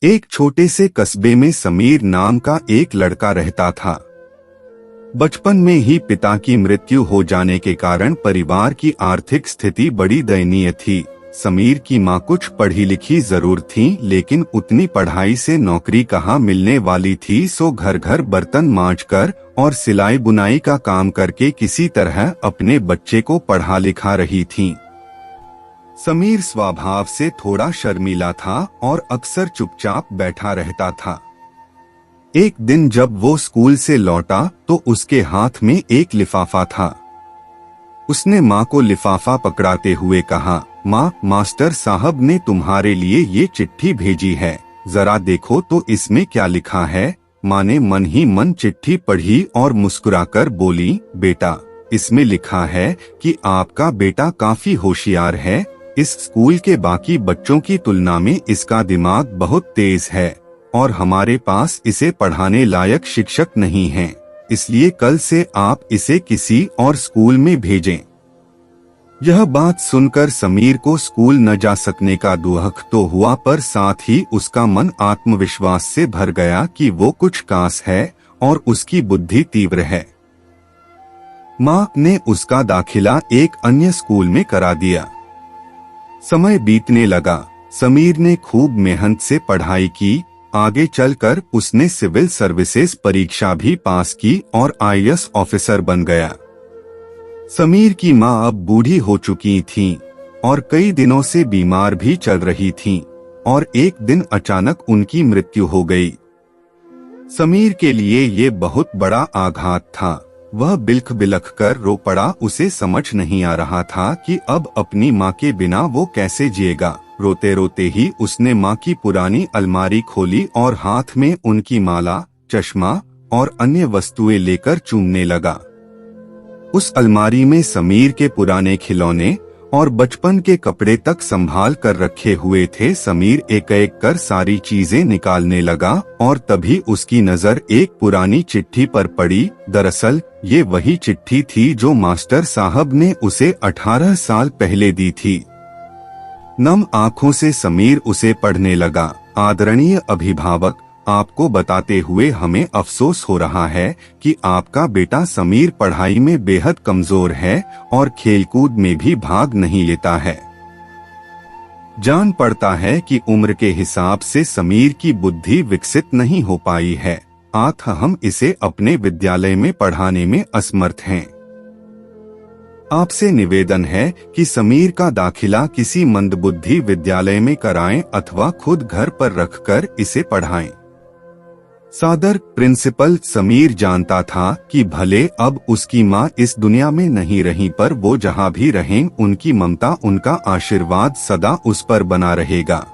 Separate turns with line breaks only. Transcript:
एक छोटे से कस्बे में समीर नाम का एक लड़का रहता था। बचपन में ही पिता की मृत्यु हो जाने के कारण परिवार की आर्थिक स्थिति बड़ी दयनीय थी। समीर की मां कुछ पढ़ी लिखी जरूर थी, लेकिन उतनी पढ़ाई से नौकरी कहाँ मिलने वाली थी। सो घर घर बर्तन मांजकर और सिलाई बुनाई का काम करके किसी तरह अपने बच्चे को पढ़ा लिखा रही थी। समीर स्वभाव से थोड़ा शर्मीला था और अक्सर चुपचाप बैठा रहता था। एक दिन जब वो स्कूल से लौटा तो उसके हाथ में एक लिफाफा था। उसने माँ को लिफाफा पकड़ाते हुए कहा, माँ, मास्टर साहब ने तुम्हारे लिए ये चिट्ठी भेजी है, जरा देखो तो इसमें क्या लिखा है। माँ ने मन ही मन चिट्ठी पढ़ी और मुस्कुराकर बोली, बेटा, इसमें लिखा है कि आपका बेटा काफी होशियार है। इस स्कूल के बाकी बच्चों की तुलना में इसका दिमाग बहुत तेज है और हमारे पास इसे पढ़ाने लायक शिक्षक नहीं हैं। इसलिए कल से आप इसे किसी और स्कूल में भेजें। यह बात सुनकर समीर को स्कूल न जा सकने का दुख तो हुआ, पर साथ ही उसका मन आत्मविश्वास से भर गया कि वो कुछ खास है और उसकी बुद्धि तीव्र है। माँ ने उसका दाखिला एक अन्य स्कूल में करा दिया। समय बीतने लगा। समीर ने खूब मेहनत से पढ़ाई की। आगे चलकर उसने सिविल सर्विसेज परीक्षा भी पास की और आईएएस ऑफिसर बन गया। समीर की मां अब बूढ़ी हो चुकी थीं और कई दिनों से बीमार भी चल रही थीं और एक दिन अचानक उनकी मृत्यु हो गई। समीर के लिए ये बहुत बड़ा आघात था। वह बिलख बिलख कर रो पड़ा। उसे समझ नहीं आ रहा था कि अब अपनी माँ के बिना वो कैसे जिएगा। रोते रोते ही उसने माँ की पुरानी अलमारी खोली और हाथ में उनकी माला, चश्मा और अन्य वस्तुएं लेकर चूमने लगा। उस अलमारी में समीर के पुराने खिलौने और बचपन के कपड़े तक संभाल कर रखे हुए थे। समीर एक एक कर सारी चीजें निकालने लगा और तभी उसकी नजर एक पुरानी चिट्ठी पर पड़ी। दरअसल ये वही चिट्ठी थी जो मास्टर साहब ने उसे 18 साल पहले दी थी। नम आंखों से समीर उसे पढ़ने लगा। आदरणीय अभिभावक, आपको बताते हुए हमें अफसोस हो रहा है कि आपका बेटा समीर पढ़ाई में बेहद कमजोर है और खेलकूद में भी भाग नहीं लेता है। जान पड़ता है कि उम्र के हिसाब से समीर की बुद्धि विकसित नहीं हो पाई है। हम इसे अपने विद्यालय में पढ़ाने में असमर्थ हैं। आपसे निवेदन है कि समीर का दाखिला किसी मंदबुद्धि विद्यालय में कराएं अथवा खुद घर पर रखकर इसे पढ़ाएं। सादर, प्रिंसिपल। समीर जानता था कि भले अब उसकी माँ इस दुनिया में नहीं रही, पर वो जहाँ भी रहें उनकी ममता, उनका आशीर्वाद सदा उस पर बना रहेगा।